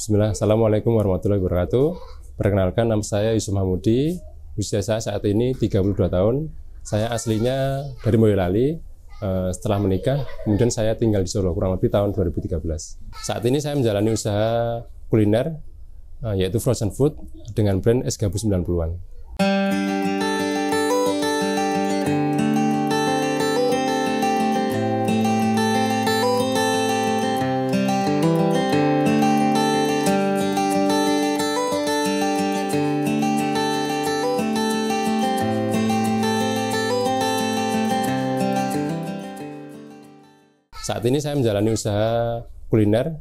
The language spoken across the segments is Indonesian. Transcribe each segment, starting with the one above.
Bismillah, Assalamualaikum warahmatullahi wabarakatuh. Perkenalkan, nama saya Yusuf Mahmudi. Usia saya saat ini 32 tahun. Saya aslinya dari Boyolali. Setelah menikah, kemudian saya tinggal di Solo kurang lebih tahun 2013. Saat ini saya menjalani usaha kuliner, yaitu frozen food dengan brand Es Gabus 90-an. Saat ini saya menjalani usaha kuliner,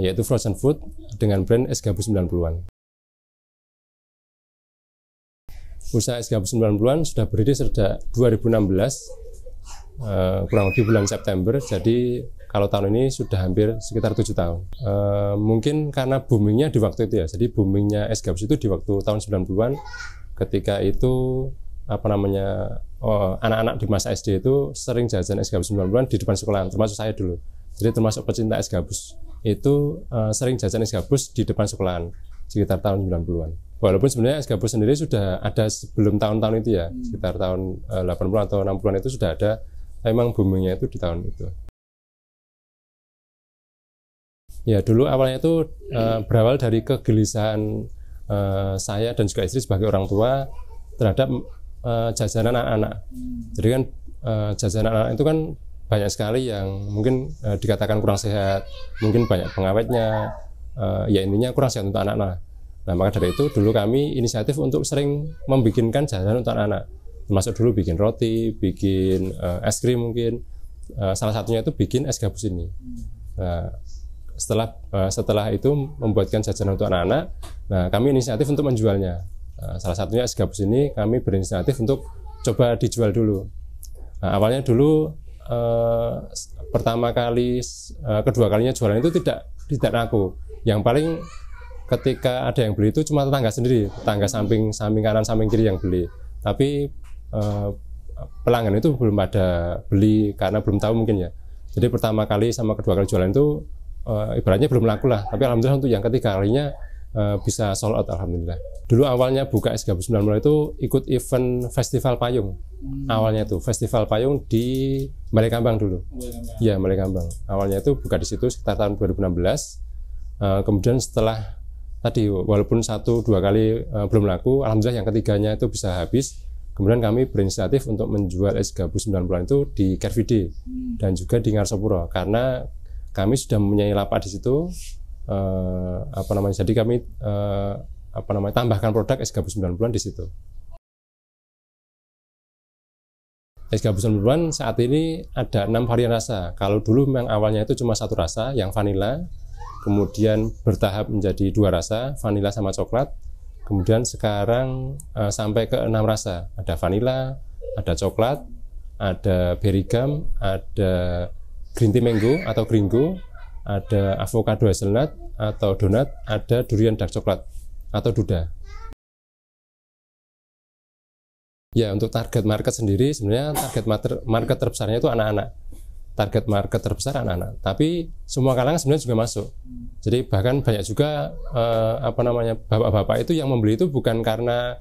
yaitu frozen food dengan brand Es Gabus 90-an. Usaha Es Gabus 90-an sudah berdiri sejak 2016, kurang lebih bulan September, jadi kalau tahun ini sudah hampir sekitar 7 tahun. Mungkin karena boomingnya di waktu itu ya, jadi boomingnya Es Gabus itu di waktu tahun 90-an, ketika itu anak-anak di masa SD itu sering jajan Es Gabus 90-an di depan sekolahan, termasuk saya dulu. Jadi termasuk pecinta Es Gabus itu sering jajan Es Gabus di depan sekolahan sekitar tahun 90-an. Walaupun sebenarnya Es Gabus sendiri sudah ada sebelum tahun-tahun itu ya, sekitar tahun 80 atau 60-an itu sudah ada, memang boomingnya itu di tahun itu. Ya, dulu awalnya itu berawal dari kegelisahan saya dan juga istri sebagai orang tua terhadap jajanan anak-anak. Jadi kan jajanan anak itu kan banyak sekali yang mungkin dikatakan kurang sehat, mungkin banyak pengawetnya, ya intinya kurang sehat untuk anak-anak. Nah, maka dari itu dulu kami inisiatif untuk sering membikinkan jajanan untuk anak-anak. Termasuk dulu bikin roti, bikin es krim mungkin. Salah satunya itu bikin Es Gabus ini. Nah, setelah itu membuatkan jajanan untuk anak-anak, nah kami inisiatif untuk menjualnya. Salah satunya Es Gabus ini kami berinisiatif untuk coba dijual dulu. Nah, awalnya dulu pertama kali, kedua kalinya jualan itu tidak laku. Yang paling ketika ada yang beli itu cuma tetangga sendiri, tetangga samping kanan samping kiri yang beli. Tapi pelanggan itu belum ada beli karena belum tahu mungkin ya. Jadi pertama kali sama kedua kali jualan itu ibaratnya belum laku lah. Tapi alhamdulillah untuk yang ketiga kalinya bisa sold out, alhamdulillah. Dulu awalnya buka Es Gabus 90 itu ikut event festival payung. Awalnya itu festival payung di Balekambang dulu. Iya, Balekambang. Awalnya itu buka di situ sekitar tahun 2016. Kemudian setelah tadi walaupun 1-2 kali belum laku, alhamdulillah yang ketiganya itu bisa habis. Kemudian kami berinisiatif untuk menjual Es Gabus 90 itu di Car Free Day dan juga di Ngarsopuro, karena kami sudah mempunyai lapak di situ. Jadi kami tambahkan produk Es Gabus 90-an di situ. Es Gabus 90-an saat ini ada 6 varian rasa. Kalau dulu memang awalnya itu cuma satu rasa, yang vanila, kemudian bertahap menjadi 2 rasa, vanila sama coklat. Kemudian sekarang sampai ke 6 rasa. Ada vanila, ada coklat, ada berry gum, ada green tea mango atau gringo, ada avocado hazelnut atau donat, ada durian dark coklat atau duda. Ya, untuk target market sendiri sebenarnya target market terbesarnya itu anak-anak. Target market terbesar anak-anak. Tapi semua kalangan sebenarnya juga masuk. Jadi bahkan banyak juga bapak-bapak itu yang membeli itu bukan karena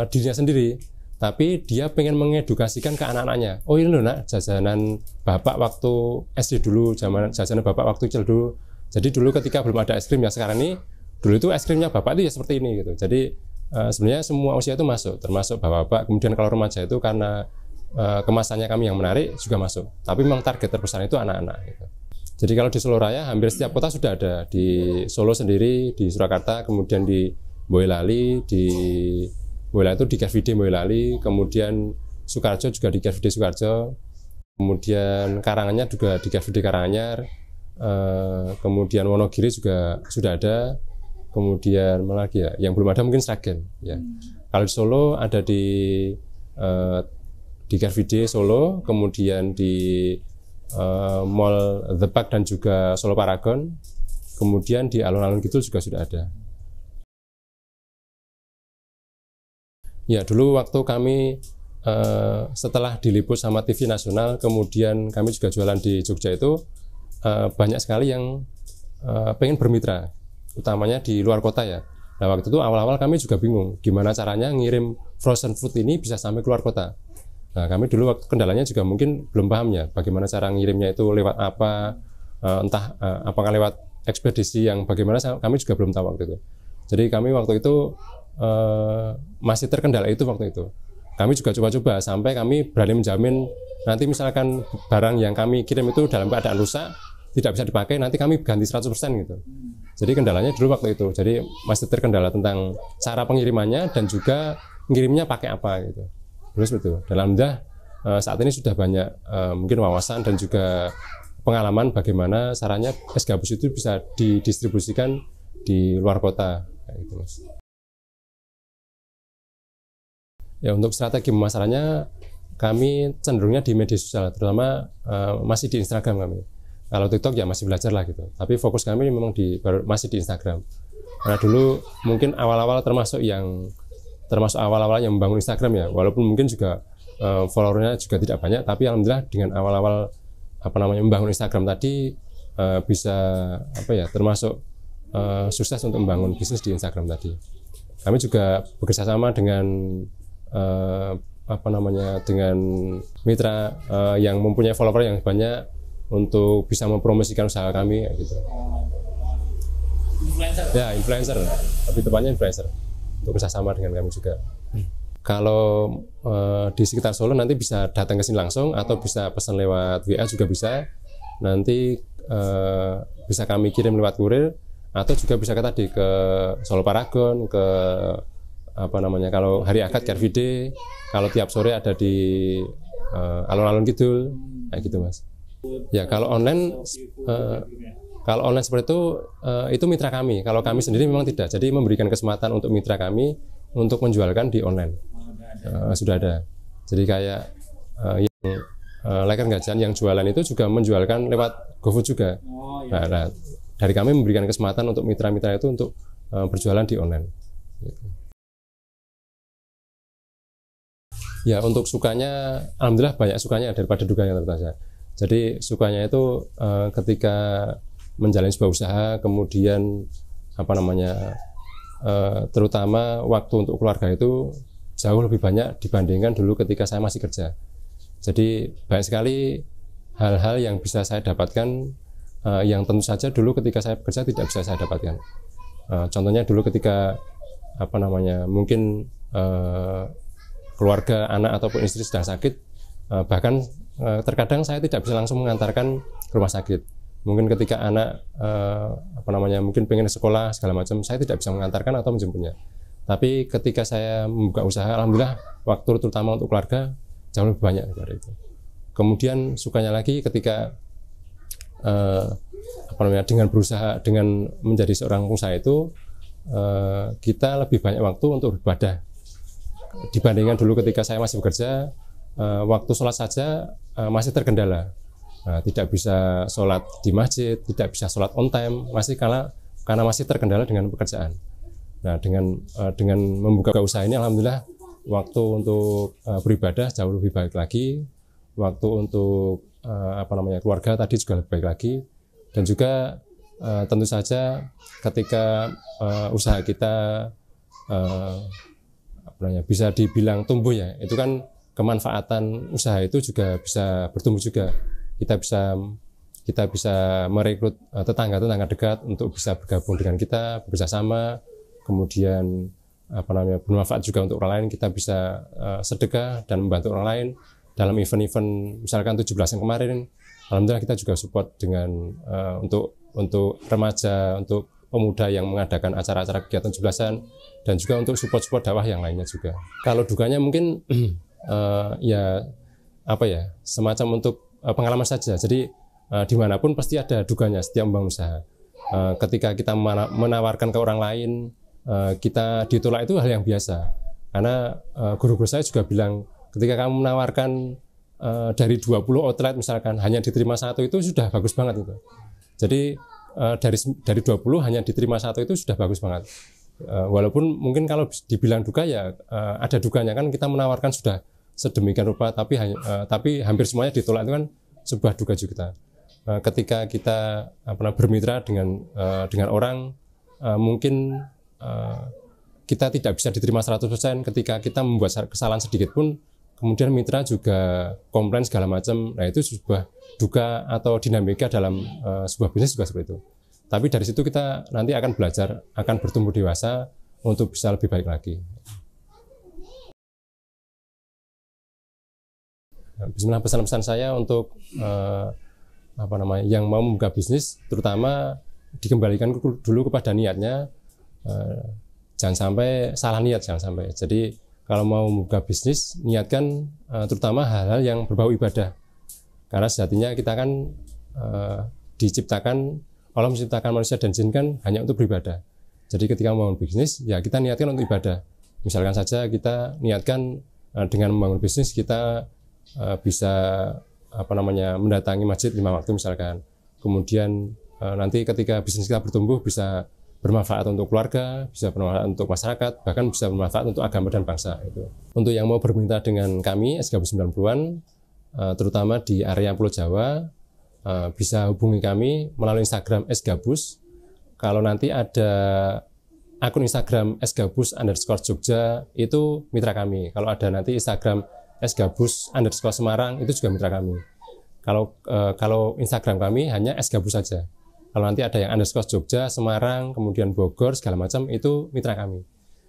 dirinya sendiri, tapi dia pengen mengedukasikan ke anak-anaknya. Oh ini loh nak, jajanan bapak waktu SD dulu, jajanan bapak waktu kecil dulu. Jadi dulu ketika belum ada es krim ya sekarang ini, dulu itu es krimnya bapak itu ya seperti ini gitu. Jadi sebenarnya semua usia itu masuk, termasuk bapak-bapak. Kemudian kalau remaja itu karena kemasannya kami yang menarik juga masuk. Tapi memang target terbesar itu anak-anak gitu. Jadi kalau di Solo Raya hampir setiap kota sudah ada. Di Solo sendiri, di Surakarta, kemudian di Boyolali, itu di Car Free Day Boyolali, kemudian Sukoharjo juga di Car Free Day Sukoharjo, kemudian Karanganyar juga di Car Free Day Karanganyar, kemudian Wonogiri juga sudah ada, kemudian mana lagi ya, yang belum ada mungkin Sragen ya. Kalau di Solo ada di Car Free Day Solo, kemudian di Mall The Park dan juga Solo Paragon, kemudian di alun-alun Kidul juga sudah ada. Ya, dulu waktu kami setelah diliput sama TV nasional, kemudian kami juga jualan di Jogja itu, banyak sekali yang pengen bermitra. utamanya di luar kota ya. Nah waktu itu awal-awal kami juga bingung gimana caranya ngirim frozen food ini bisa sampai keluar kota. Nah kami dulu waktu kendalanya juga mungkin belum paham ya bagaimana cara ngirimnya itu lewat apa, apakah lewat ekspedisi yang bagaimana, kami juga belum tahu waktu itu. Jadi kami waktu itu masih terkendala itu waktu itu. Kami juga coba-coba sampai kami berani menjamin nanti misalkan barang yang kami kirim itu dalam keadaan rusak, tidak bisa dipakai, nanti kami ganti 100% gitu. Jadi kendalanya dulu waktu itu. Jadi masih terkendala tentang cara pengirimannya dan juga ngirimnya pakai apa gitu. Terus betul. Dan alhamdulillah saat ini sudah banyak mungkin wawasan dan juga pengalaman bagaimana caranya es gabus itu bisa didistribusikan di luar kota kayak gitu, Mas. Ya untuk strategi pemasarannya kami cenderungnya di media sosial, terutama masih di Instagram kami. Kalau TikTok ya masih belajar lah gitu. Tapi fokus kami memang masih di Instagram. Karena dulu mungkin awal-awal termasuk awal-awal yang membangun Instagram ya. Walaupun mungkin juga followernya juga tidak banyak, tapi alhamdulillah dengan awal-awal membangun Instagram tadi bisa termasuk sukses untuk membangun bisnis di Instagram tadi. Kami juga bekerja sama dengan dengan mitra yang mempunyai follower yang banyak untuk bisa mempromosikan usaha kami gitu. Influencer. Ya, influencer. Tapi tepatnya influencer. Untuk kerjasama dengan kami juga. Kalau di sekitar Solo nanti bisa datang ke sini langsung atau bisa pesan lewat WA juga bisa. Nanti bisa kami kirim lewat kurir atau juga bisa ke Solo Paragon, ke kalau hari Akad Car Free Day, kalau tiap sore ada di alun-alun Kidul, kayak gitu Mas. Ya kalau online seperti itu mitra kami. Kalau kami sendiri memang tidak. Jadi memberikan kesempatan untuk mitra kami untuk menjualkan di online. Sudah ada. Jadi kayak yang Leker Gajan yang jualan itu juga menjualkan lewat GoFood juga. Nah, dari kami memberikan kesempatan untuk mitra-mitra itu untuk berjualan di online. Gitu. Ya untuk sukanya, alhamdulillah banyak sukanya daripada dukanya ternyata. Jadi sukanya itu ketika menjalani sebuah usaha, kemudian terutama waktu untuk keluarga itu jauh lebih banyak dibandingkan dulu ketika saya masih kerja. Jadi banyak sekali hal-hal yang bisa saya dapatkan yang tentu saja dulu ketika saya bekerja tidak bisa saya dapatkan. Contohnya dulu ketika mungkin keluarga, anak ataupun istri sedang sakit, bahkan terkadang saya tidak bisa langsung mengantarkan ke rumah sakit. Mungkin ketika anak mungkin pengen sekolah segala macam, saya tidak bisa mengantarkan atau menjemputnya. Tapi ketika saya membuka usaha, alhamdulillah waktu terutama untuk keluarga jauh lebih banyak daripada itu. Kemudian sukanya lagi ketika dengan berusaha, dengan menjadi seorang pengusaha itu kita lebih banyak waktu untuk beribadah dibandingkan dulu ketika saya masih bekerja. Waktu sholat saja masih terkendala, tidak bisa sholat di masjid, tidak bisa sholat on time, masih karena masih terkendala dengan pekerjaan. Nah dengan membuka usaha ini alhamdulillah waktu untuk beribadah jauh lebih baik lagi, waktu untuk keluarga tadi juga lebih baik lagi, dan juga tentu saja ketika usaha kita bisa dibilang tumbuh ya, itu kan kemanfaatan usaha itu juga bisa bertumbuh juga. Kita bisa merekrut tetangga-tetangga dekat untuk bisa bergabung dengan kita, bekerja sama, kemudian bermanfaat juga untuk orang lain. Kita bisa sedekah dan membantu orang lain dalam event-event misalkan 17 yang kemarin. Alhamdulillah kita juga support dengan untuk remaja, untuk pemuda yang mengadakan acara-acara kegiatan 17-an, dan juga untuk support dakwah yang lainnya juga. Kalau dukanya mungkin semacam untuk pengalaman saja. Jadi dimanapun pasti ada dukanya setiap membangun usaha. Ketika kita menawarkan ke orang lain, kita ditolak, itu hal yang biasa. Karena guru-guru saya juga bilang, ketika kamu menawarkan dari 20 outlet misalkan hanya diterima satu, itu sudah bagus banget itu. Jadi dari 20 hanya diterima satu itu sudah bagus banget. Walaupun mungkin kalau dibilang duka ya ada dukanya, kan kita menawarkan sudah sedemikian rupa tapi hampir semuanya ditolak, itu kan sebuah duka juga. Ketika kita bermitra dengan orang, mungkin kita tidak bisa diterima 100% ketika kita membuat kesalahan sedikit pun, kemudian mitra juga komplain segala macam. Nah, itu sebuah duka atau dinamika dalam sebuah bisnis juga seperti itu. Tapi dari situ kita nanti akan belajar, akan bertumbuh dewasa untuk bisa lebih baik lagi. Bismillah, pesan-pesan saya untuk yang mau membuka bisnis, terutama dikembalikan dulu kepada niatnya. Jangan sampai salah niat, jangan sampai. Jadi kalau mau membuka bisnis, niatkan terutama hal-hal yang berbau ibadah. Karena sejatinya kita kan Allah menciptakan manusia dan jin kan hanya untuk beribadah. Jadi ketika membangun bisnis, ya kita niatkan untuk ibadah. Misalkan saja kita niatkan dengan membangun bisnis kita bisa mendatangi masjid 5 waktu misalkan. Kemudian nanti ketika bisnis kita bertumbuh bisa bermanfaat untuk keluarga, bisa bermanfaat untuk masyarakat, bahkan bisa bermanfaat untuk agama dan bangsa. Itu. Untuk yang mau bermitra dengan kami S-Gabus 90-an, terutama di area Pulau Jawa, bisa hubungi kami melalui Instagram S-Gabus. Kalau nanti ada akun Instagram S-Gabus_Jogja itu mitra kami. Kalau ada nanti Instagram S-Gabus_Semarang itu juga mitra kami. Kalau Instagram kami hanya S-Gabus saja. Kalau nanti ada yang _Jogja, Semarang, kemudian Bogor, segala macam, itu mitra kami.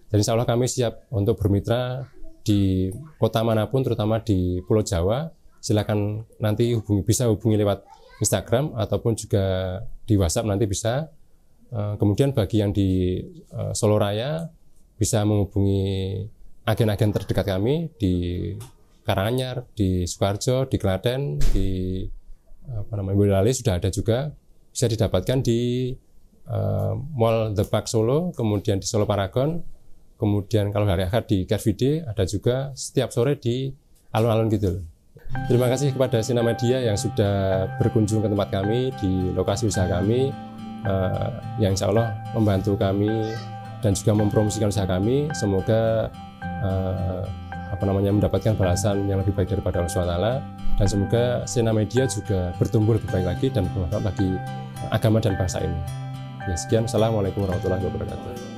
Jadi insya Allah kami siap untuk bermitra di kota manapun, terutama di Pulau Jawa. Silakan nanti bisa hubungi lewat Instagram, ataupun juga di WhatsApp nanti bisa. Kemudian bagi yang di Solo Raya, bisa menghubungi agen-agen terdekat kami di Karanganyar, di Sukoharjo, di Klaten, di Boyolali sudah ada juga. Bisa didapatkan di Mall The Park Solo, kemudian di Solo Paragon, kemudian kalau hari Ahad di Carvide, ada juga setiap sore di alun-alun Kidul. Terima kasih kepada Sinar Media yang sudah berkunjung ke tempat kami di lokasi usaha kami, yang insya Allah membantu kami dan juga mempromosikan usaha kami. Semoga mendapatkan balasan yang lebih baik daripada Allah SWT, dan semoga Sinar Media juga bertumbuh lebih baik lagi dan bermanfaat bagi agama dan bangsa ini. Ya, sekian. Assalamualaikum warahmatullahi wabarakatuh.